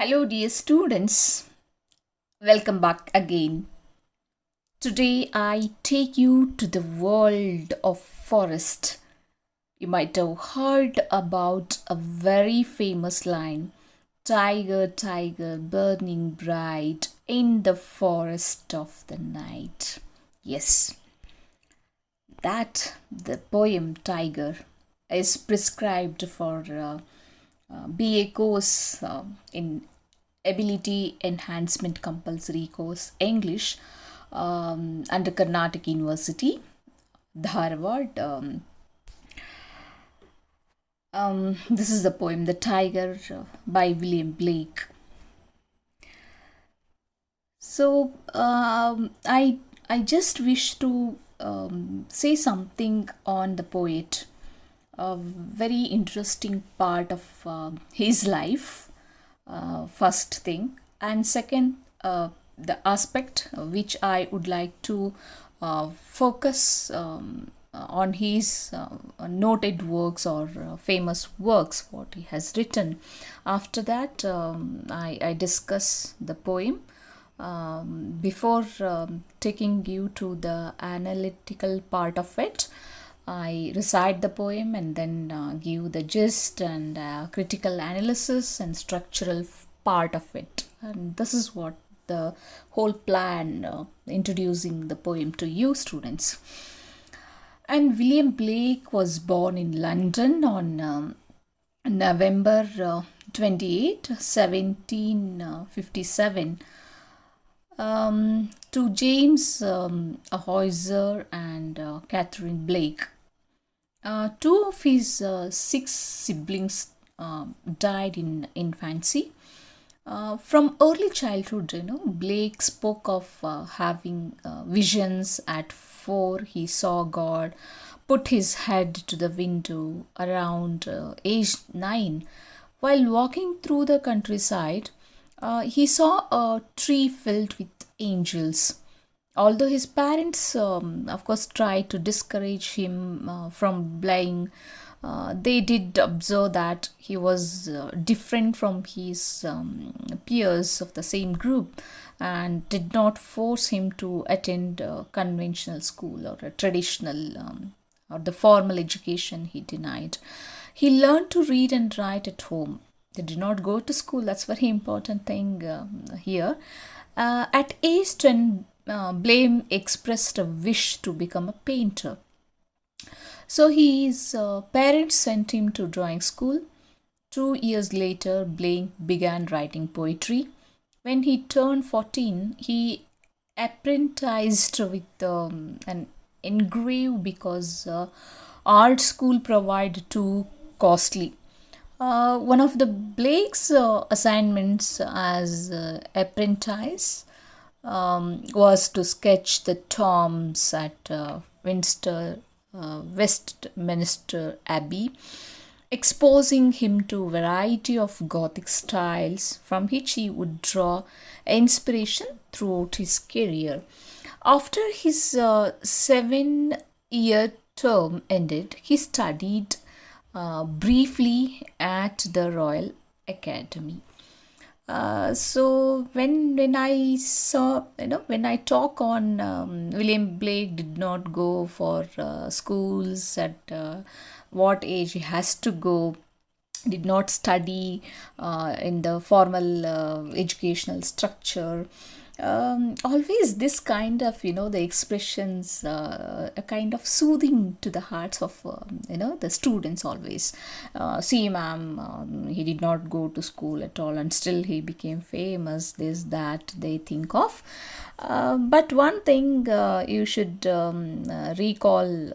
Hello, dear students. Welcome back again. Today, I take you to the world of forest. You might have heard about a very famous line, Tiger, tiger, burning bright in the forest of the night. Yes, the poem Tiger is prescribed for BA course in Ability Enhancement Compulsory Course English under Karnataka University, Dharwad. This is the poem The Tiger by William Blake. So I just wish to say something on the poet. A very interesting part of his life, first thing, and second, the aspect which I would like to focus on his noted works or famous works, what he has written. After that, I discuss the poem. Before taking you to the analytical part of it, I recite the poem and then give the gist and critical analysis and structural part of it. And this is what the whole plan introducing the poem to you, students. And William Blake was born in London on November 28, 1757, to James Ahoyser and Catherine Blake. Two of his six siblings died in infancy. From early childhood, Blake spoke of having visions. At 4, he saw God put his head to the window. Around age 9, while walking through the countryside, he saw a tree filled with angels. Although his parents, of course, tried to discourage him from playing, they did observe that he was different from his peers of the same group and did not force him to attend a conventional school or a traditional or the formal education he denied. He learned to read and write at home. They did not go to school. That's very important thing here. At age 10, Blame expressed a wish to become a painter. So his parents sent him to drawing school. 2 years later, Blake began writing poetry. When he turned 14, he apprenticed with an engrave because art school provided too costly. One of the Blake's assignments as apprentice was to sketch the tombs at Westminster Abbey, exposing him to a variety of Gothic styles from which he would draw inspiration throughout his career. After his 7-year term ended, he studied briefly at the Royal Academy. So when I saw, when I talk on William Blake did not go for schools at what age he has to go, did not study in the formal educational structure. Always this kind of the expressions a kind of soothing to the hearts of the students. Always see, ma'am, he did not go to school at all and still he became famous, this that they think of. But one thing you should recall,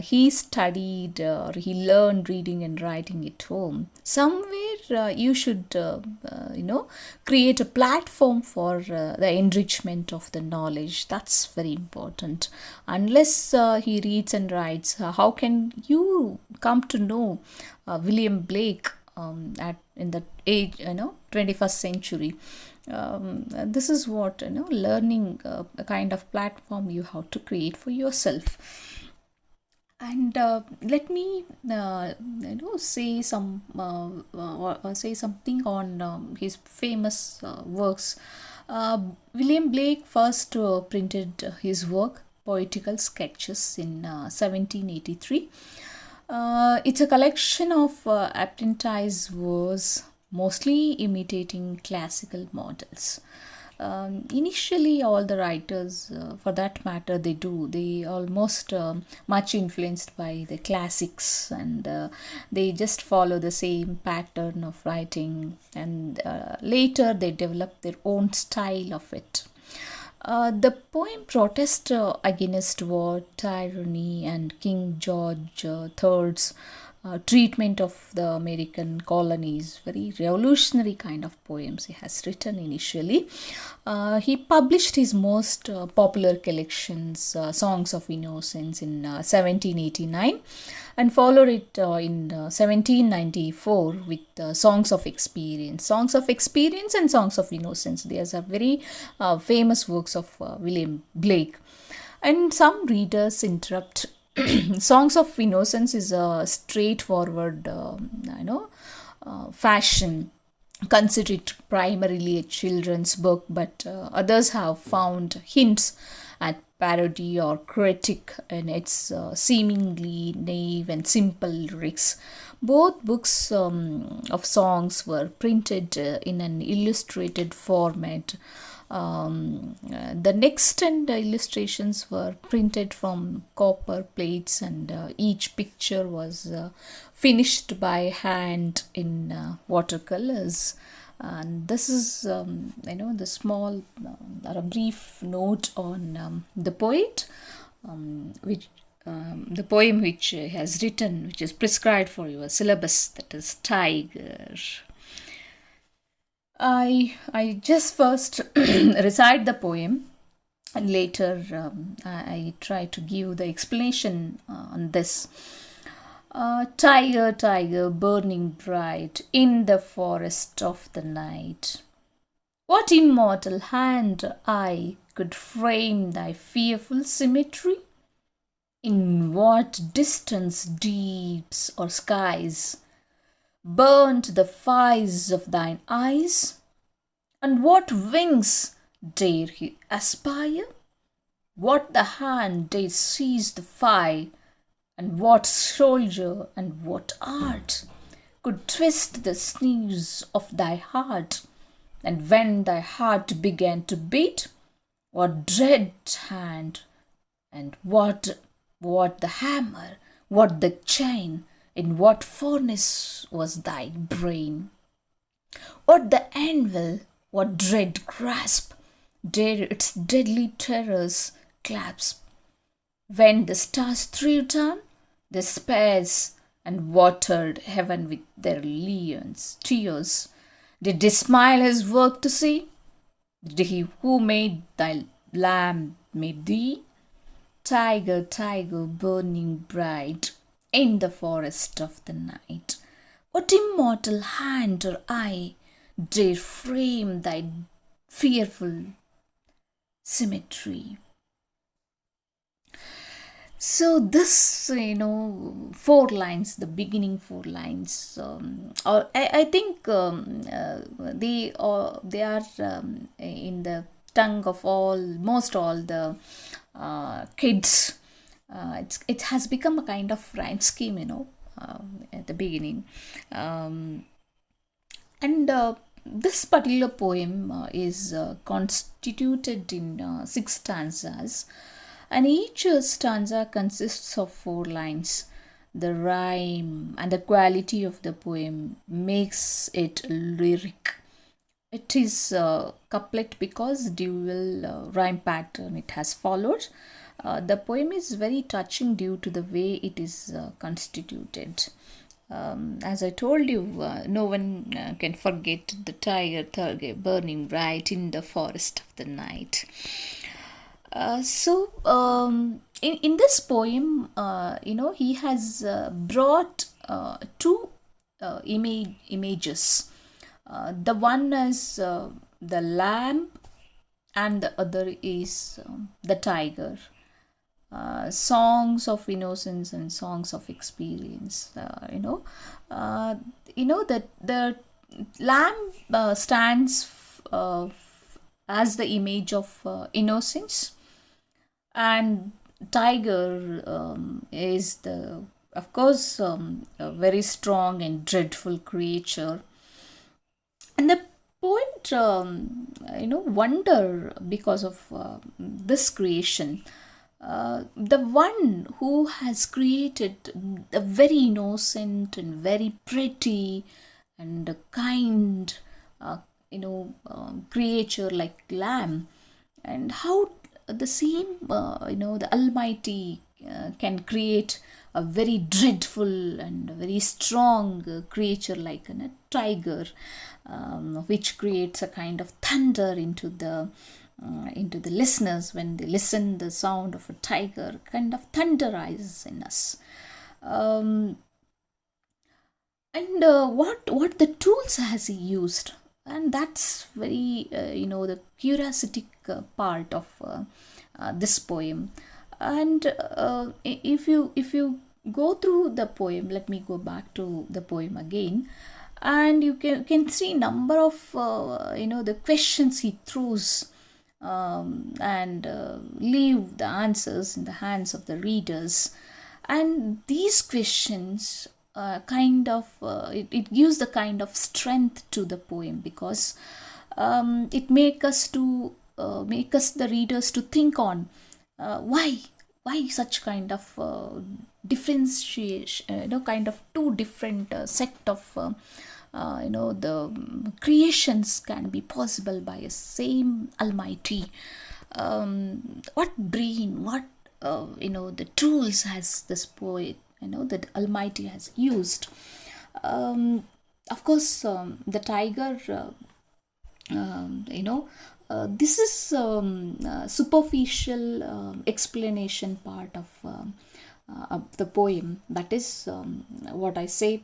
he studied or he learned reading and writing at home. Somewhere you should create a platform for the enrichment of the knowledge. That's very important. Unless he reads and writes, how can you come to know William Blake at in the age 21st century? This is what learning, a kind of platform you have to create for yourself. And let me say something on his famous works. William Blake first printed his work Poetical Sketches in 1783. It's a collection of apprentice verse, mostly imitating classical models. Initially, all the writers, for that matter, they almost much influenced by the classics, and they just follow the same pattern of writing, and later they develop their own style of it. The poem protests against war, tyranny, and King George III's treatment of the American colonies. Very revolutionary kind of poems he has written initially. He published his most popular collections, Songs of Innocence, in 1789, and followed it in 1794 with Songs of Experience. Songs of Experience and Songs of Innocence. These are very famous works of William Blake. And some readers interrupt. Songs of Innocence is a straightforward, fashion. Consider it primarily a children's book, but others have found hints at parody or critique in its seemingly naive and simple lyrics. Both books of songs were printed in an illustrated format. The next and illustrations were printed from copper plates, and each picture was finished by hand in watercolors. And this is, the small or a brief note on the poet, which the poem which he has written, which is prescribed for your syllabus, that is Tyger. I just first recite the poem, and later I try to give the explanation on this. Tyger, Tyger, burning bright in the forest of the night, what immortal hand or eye could frame thy fearful symmetry? In what distance, deeps or skies, burnt the fires of thine eyes? And what wings dare he aspire? What the hand dare seize the fire? And what soldier and what art could twist the sinews of thy heart? And when thy heart began to beat, what dread hand, and what the hammer, what the chain, in what furnace was thy brain? What the anvil, what dread grasp, dare its deadly terrors clasp? When the stars threw down their spears and watered heaven with their tears, did he smile his work to see? Did he who made thy lamb made thee? Tyger, Tyger, burning bright in the forest of the night, what immortal hand or eye dare frame thy fearful symmetry? So this, four lines, the beginning four lines, or I think they are in the tongue of most all the kids. It has become a kind of rhyme scheme, at the beginning, and this particular poem is constituted in six stanzas, and each stanza consists of four lines. The rhyme and the quality of the poem makes it lyric. It is couplet because dual rhyme pattern it has followed. The poem is very touching due to the way it is constituted. As I told you, no one can forget the tiger, Tyger, burning bright in the forest of the night. In this poem, he has brought two images. The one is the lamb, and the other is the tiger. songs of innocence and songs of experience. That the lamb stands as the image of innocence, and tiger is the, of course, a very strong and dreadful creature. And the poet wonder because of this creation, the one who has created a very innocent and very pretty and kind creature like lamb, and how the same the almighty can create a very dreadful and very strong creature like a tiger, which creates a kind of thunder into the listeners. When they listen the sound of a tiger, kind of thunderizes in us. um, and what the tools has he used, and that's very the curiosity part of this poem. And if you go through the poem, let me go back to the poem again, and you can see number of the questions he throws, and leave the answers in the hands of the readers. And these questions it gives the kind of strength to the poem, because it make us the readers to think on why such kind of differentiation, kind of two different set of the creations can be possible by a same almighty. What brain, what the tools has this poet that almighty has used. Of course, the tiger, this is superficial explanation part of the poem. That is what I say.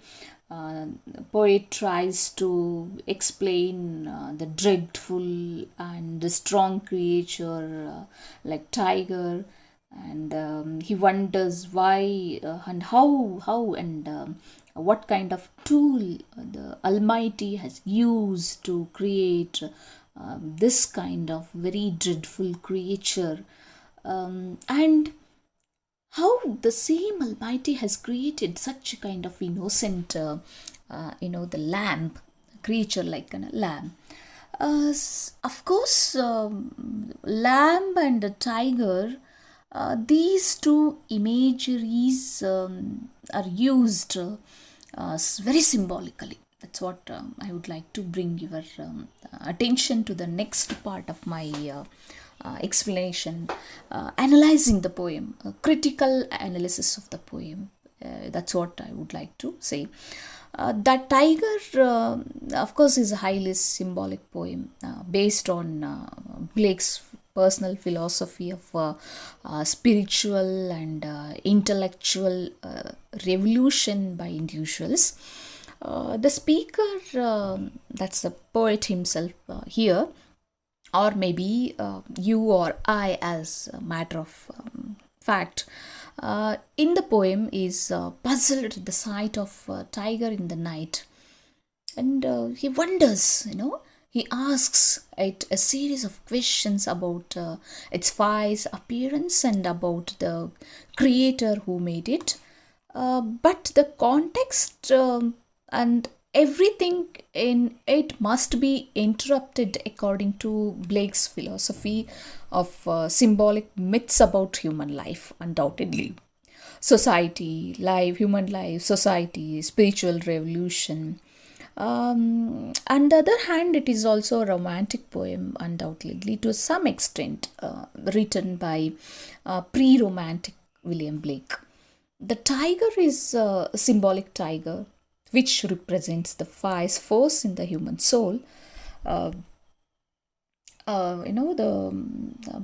Poet tries to explain the dreadful and the strong creature like tiger, and he wonders why and how and what kind of tool the almighty has used to create this kind of very dreadful creature, and how the same almighty has created such a kind of innocent the lamb creature like a lamb. Of course, lamb and the tiger, these two imageries are used very symbolically. That's what I would like to bring your attention to the next part of my explanation, analyzing the poem, critical analysis of the poem. That's what I would like to say. That tiger, of course, is a highly symbolic poem based on Blake's personal philosophy of spiritual and intellectual revolution by individuals. The speaker, that's the poet himself here, or maybe you or I, as a matter of fact, in the poem is puzzled at the sight of tiger in the night, and he wonders, he asks it a series of questions about its face, appearance, and about the creator who made it. But the context and everything in it must be interrupted according to Blake's philosophy of symbolic myths about human life, undoubtedly. Society, life, human life, society, spiritual revolution. On the other hand, it is also a romantic poem, undoubtedly, to some extent, written by pre romantic William Blake. The tiger is a symbolic tiger, which represents the fierce force in the human soul. Uh,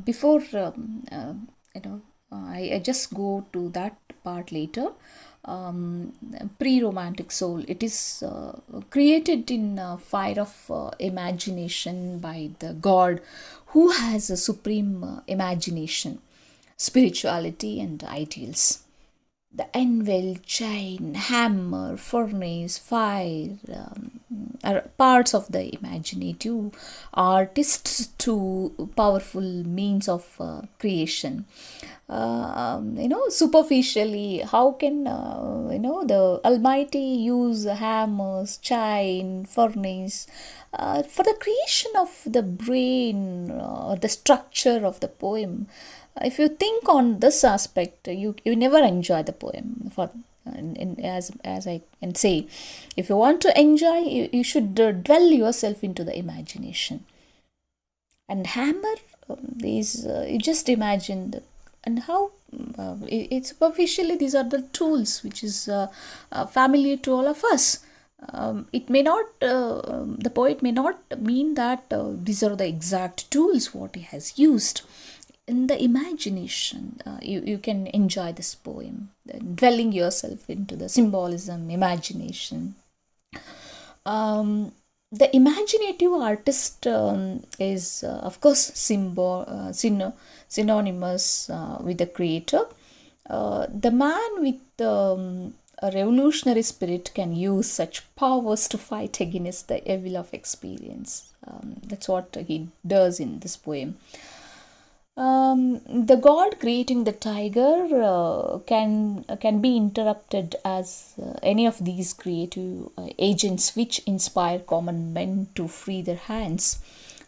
before I just go to that part later. Pre-romantic soul, it is created in fire of imagination by the god who has a supreme imagination. spirituality, and ideals. The anvil, chain, hammer, furnace, fire are parts of the imaginative artist's two powerful means of creation. Superficially, how can the Almighty use hammers, chain, furnace for the creation of the brain or the structure of the poem? If you think on this aspect, you never enjoy the poem. For as I can say, if you want to enjoy, you should dwell yourself into the imagination. And hammer is you just imagine and how it's superficially these are the tools which is familiar to all of us. It may not the poet may not mean that these are the exact tools what he has used. In the imagination, you can enjoy this poem, dwelling yourself into the symbolism, imagination. The imaginative artist is, of course, synonymous with the creator. The man with a revolutionary spirit can use such powers to fight against the evil of experience. That's what he does in this poem. The god creating the tiger can be interrupted as any of these creative agents which inspire common men to free their hands,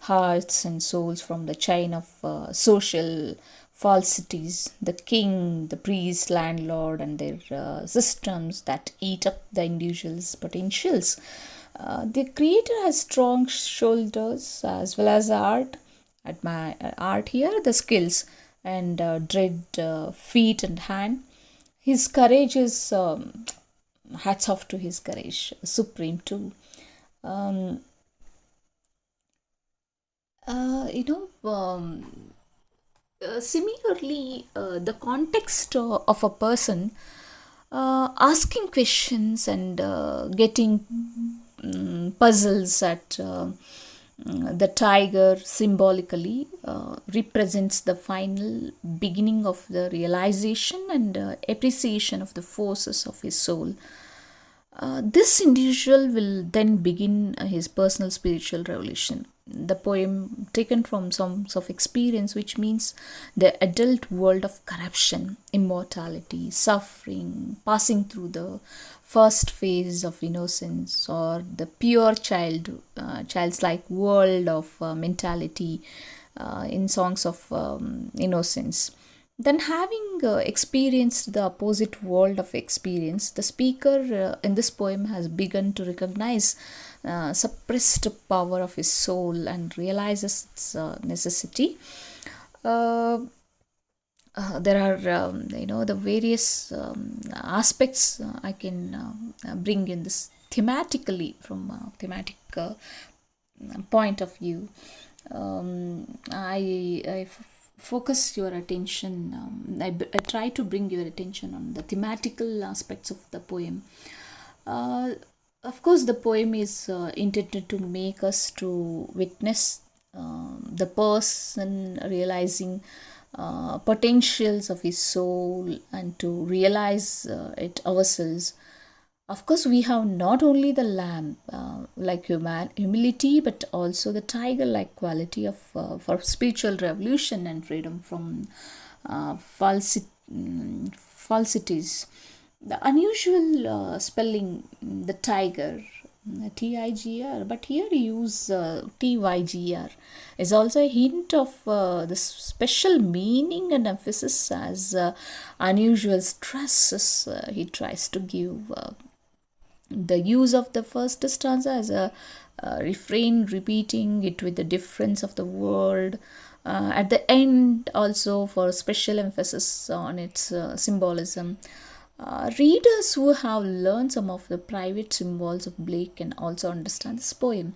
hearts, and souls from the chain of social falsities, the king, the priest, landlord, and their systems that eat up the individual's potentials. The creator has strong shoulders as well as art. At my art here, the skills and dread feet and hand. His courage is hats off to his courage, supreme too. Um, you know, Similarly, the context of a person asking questions and getting puzzles at the tiger symbolically represents the final beginning of the realization and appreciation of the forces of his soul. This individual will then begin his personal spiritual revolution. The poem taken from Songs of Experience, which means the adult world of corruption, immortality, suffering, passing through the first phase of innocence, or the pure child's like world of mentality in Songs of Innocence. Then, having experienced the opposite world of experience, the speaker in this poem has begun to recognize suppressed power of his soul and realizes its necessity. Uh, there are, the various aspects I can bring in this thematically from a thematic point of view. I focus your attention. I try to bring your attention on the thematical aspects of the poem. Uh, of course, the poem is intended to make us to witness the person realizing potentials of his soul and to realize it ourselves. Of course, we have not only the lamb like humility, but also the tiger like quality of for spiritual revolution and freedom from falsities. The unusual spelling, the tiger, Tiger, but here you use Tyger, is also a hint of the special meaning and emphasis as unusual stresses he tries to give. The use of the first stanza as a refrain, repeating it with the difference of the word. At the end, also for special emphasis on its symbolism. Readers who have learned some of the private symbols of Blake can also understand this poem,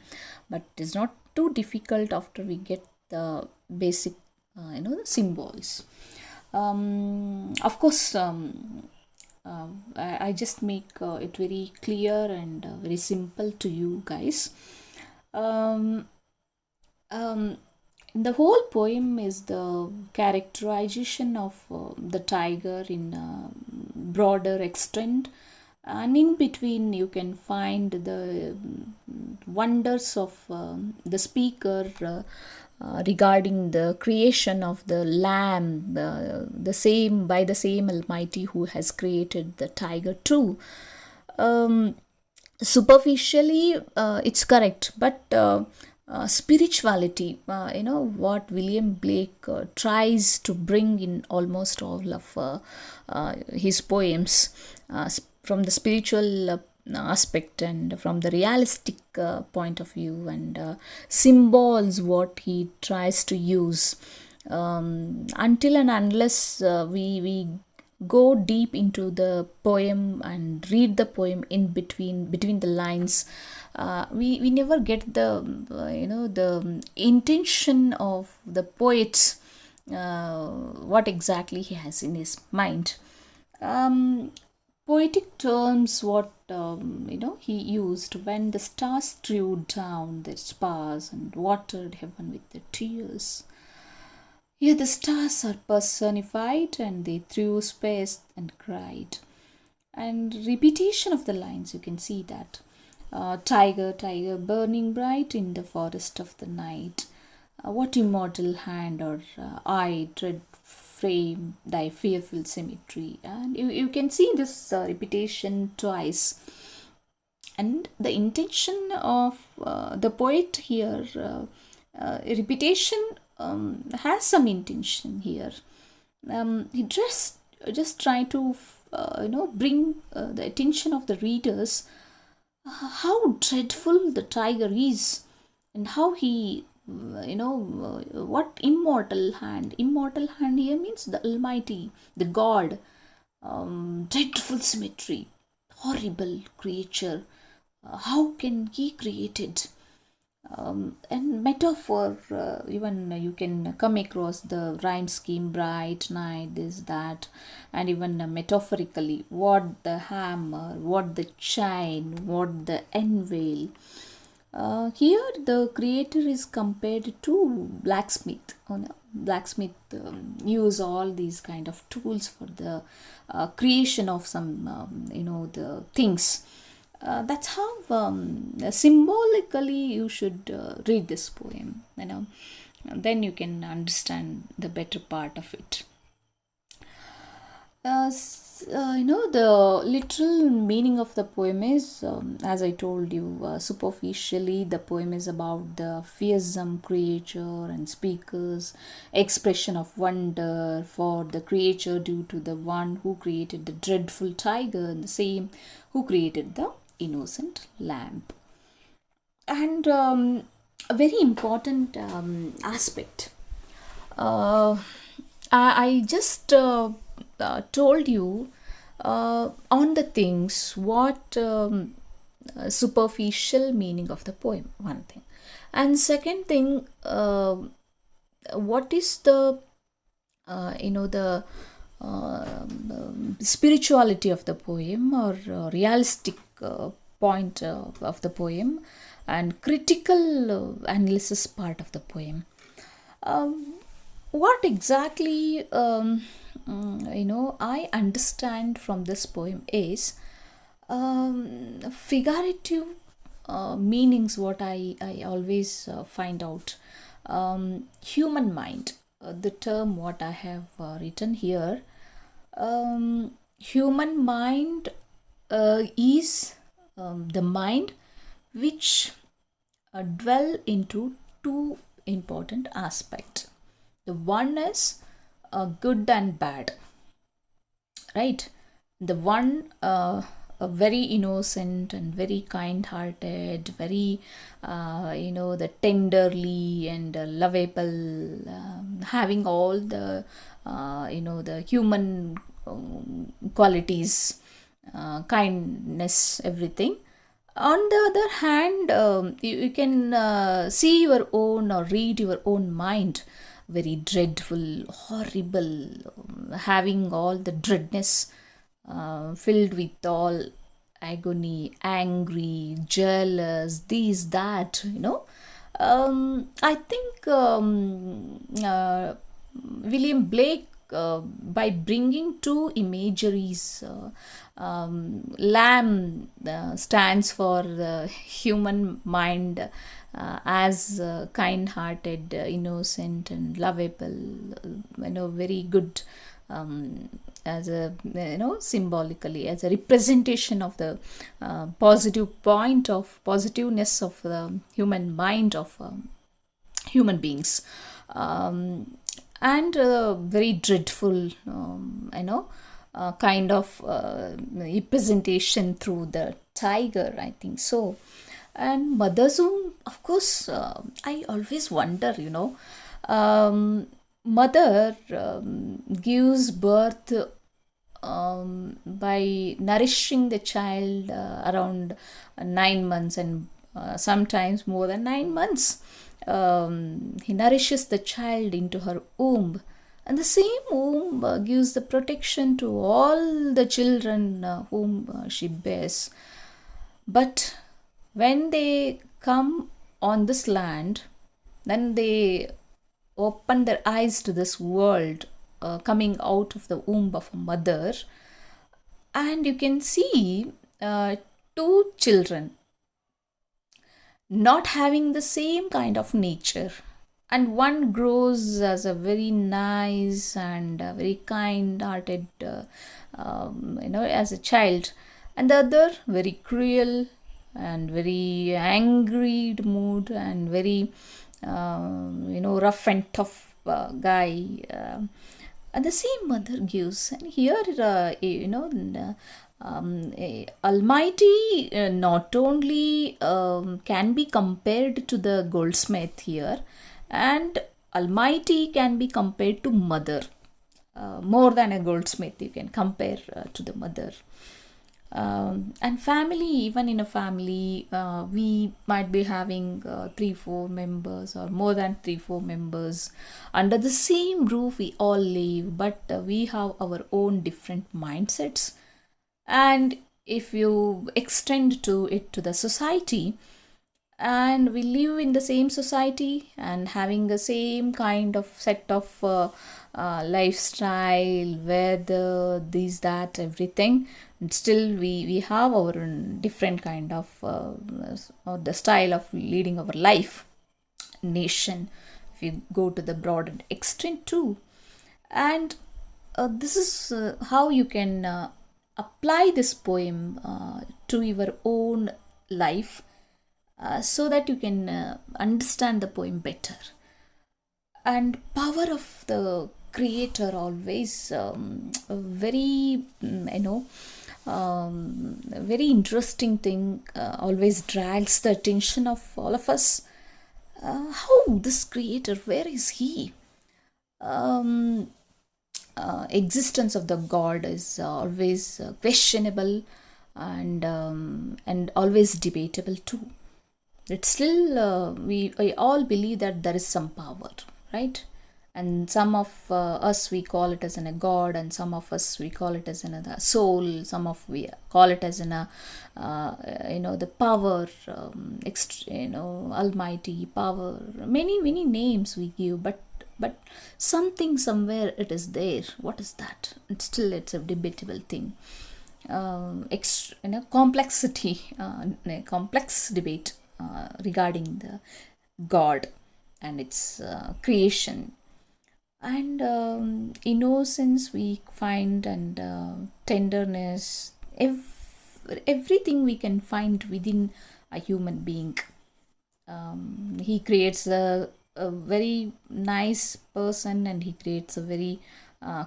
but it is not too difficult after we get the basic, the symbols. Of course, I just make it very clear and very simple to you guys. Um, um, The whole poem is the characterization of the tiger in broader extent, and in between you can find the wonders of the speaker regarding the creation of the lamb, the same by the same Almighty who has created the tiger too. Superficially it's correct, but spirituality, what William Blake tries to bring in almost all of his poems, from the spiritual aspect and from the realistic point of view, and symbols what he tries to use, until and unless we go deep into the poem and read the poem in between the lines, we never get the the intention of the poet, what exactly he has in his mind. Poetic terms what he used: when the stars threw down their spars and watered heaven with their tears. Here the stars are personified and they threw space and cried. And repetition of the lines, you can see that. Tiger, tiger, burning bright in the forest of the night. What immortal hand or eye dread frame thy fearful symmetry. And you can see this repetition twice. And the intention of the poet here, repetition has some intention here. He just try to bring the attention of the readers how dreadful the tiger is, and how he what immortal hand here means the Almighty, the God. Dreadful symmetry, horrible creature, how can he create it? And metaphor, even you can come across the rhyme scheme: bright night, this that, and even metaphorically, what the hammer, what the chain, what the anvil. Here the creator is compared to blacksmith. Blacksmith use all these kind of tools for the creation of some the things. That's how symbolically you should read this poem, and then you can understand the better part of it. The literal meaning of the poem is, as I told you, superficially the poem is about the fearsome creature and speaker's expression of wonder for the creature due to the one who created the dreadful tiger and the same who created the innocent lamb. And a very important aspect, I just told you on the things what superficial meaning of the poem, one thing, and second thing, what is the the spirituality of the poem, or realistic point of the poem, and critical analysis part of the poem. What exactly I understand from this poem is figurative meanings, what I always find out. Human mind, the term what I have written here. Human mind is the mind which dwell into two important aspects. The one is good and bad, right? The one very innocent and very kind-hearted, very the tenderly and lovable, having all the the human qualities, kindness, everything. On the other hand, you can see your own or read your own mind, very dreadful, horrible, having all the dreadness, filled with all agony, angry, jealous, these, that, I think William Blake, by bringing two imageries, lamb stands for the human mind as kind-hearted, innocent, and lovable. Very good. As a symbolically as a representation of the positive point of positiveness of the human mind of human beings, and very dreadful, kind of representation through the tiger, I think so. And Mother's Womb, of course, I always wonder, mother gives birth by nourishing the child around 9 months, and sometimes more than 9 months. He nourishes the child into her womb, and the same womb gives the protection to all the children whom she bears. But when they come on this land, then they open their eyes to this world, coming out of the womb of a mother, and you can see two children not having the same kind of nature, and one grows as a very nice and very kind hearted, as a child, and the other very cruel and very angry mood and very rough and tough guy, and the same mother gives. And here Almighty not only can be compared to the goldsmith here, and Almighty can be compared to mother. More than a goldsmith, you can compare to the mother. And family, even in a family, we might be having 3-4 members, or more than 3-4 members under the same roof. We all live, but we have our own different mindsets. And if you extend to it to the society, and we live in the same society and having the same kind of set of lifestyle, weather, this, that, everything, and still we have our different kind of or the style of leading our life, nation, if you go to the broad extent too. And this is how you can apply this poem to your own life, so that you can understand the poem better. And power of the creator always very very interesting thing, always drags the attention of all of us. How this creator, where is he? Existence of the god is always questionable, and always debatable too. It's still we all believe that there is some power, right? And some of us, we call it as a god, and some of us, we call it as another soul, some of we call it as a the power, almighty power, many names we give, but something somewhere it is there. What is that? It's a debatable thing. Complexity, complex debate regarding the god and its creation. And innocence we find, and tenderness, everything we can find within a human being. He creates a very nice person, and he creates a very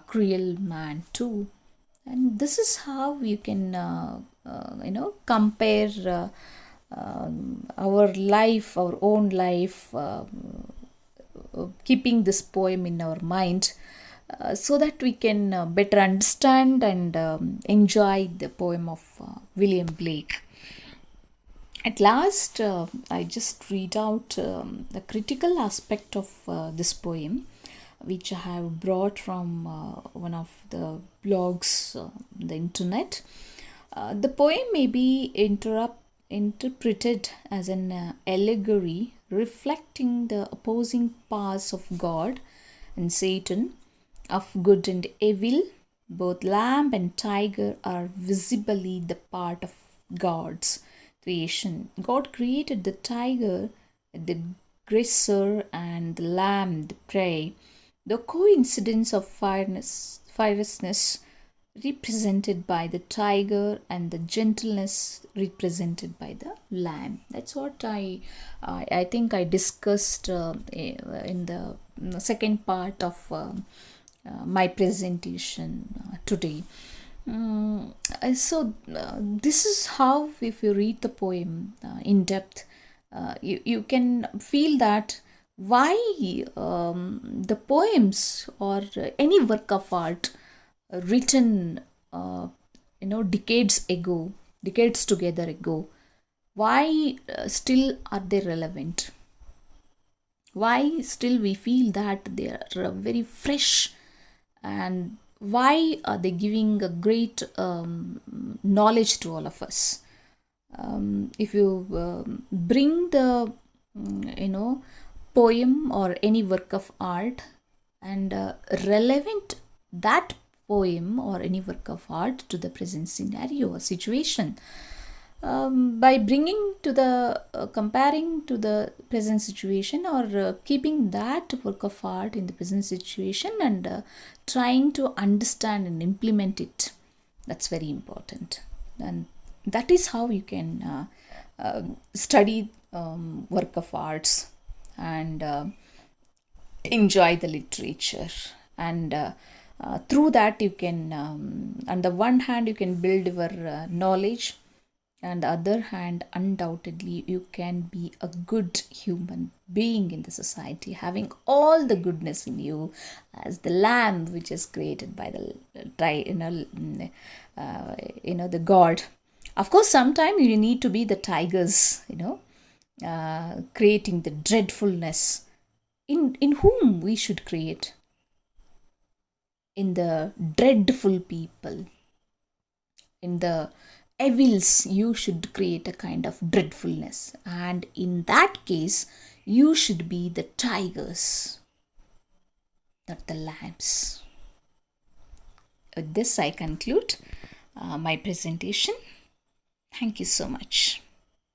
cruel man too. And this is how you can compare our life, our own life, keeping this poem in our mind, so that we can better understand and enjoy the poem of William Blake. At last, I just read out the critical aspect of this poem, which I have brought from one of the blogs on the internet. The poem may be interpreted as an allegory reflecting the opposing powers of God and Satan, of good and evil. Both lamb and tiger are visibly the part of God's creation. God created the tiger, the aggressor, and the lamb, the prey. The coincidence of fierceness represented by the tiger and the gentleness represented by the lamb. That's what I think I discussed in the second part of my presentation today. This is how, if you read the poem in depth, you can feel that why the poems or any work of art written decades together ago, why still are they relevant? Why still we feel that they are very fresh, and why are they giving a great knowledge to all of us? If you bring the poem or any work of art and relevant that poem or any work of art to the present scenario or situation, by bringing to the comparing to the present situation, or keeping that work of art in the present situation, and trying to understand and implement it, that's very important. And that is how you can study work of arts and enjoy the literature. And through that you can, on the one hand, you can build your knowledge, and the other hand, undoubtedly you can be a good human being in the society, having all the goodness in you, as the lamb which is created by the the God. Of course, sometimes you need to be the tigers, creating the dreadfulness. In whom we should create? In the dreadful people, in the evils, you should create a kind of dreadfulness, and in that case you should be the tigers, not the lambs. With this I conclude my presentation. Thank you so much.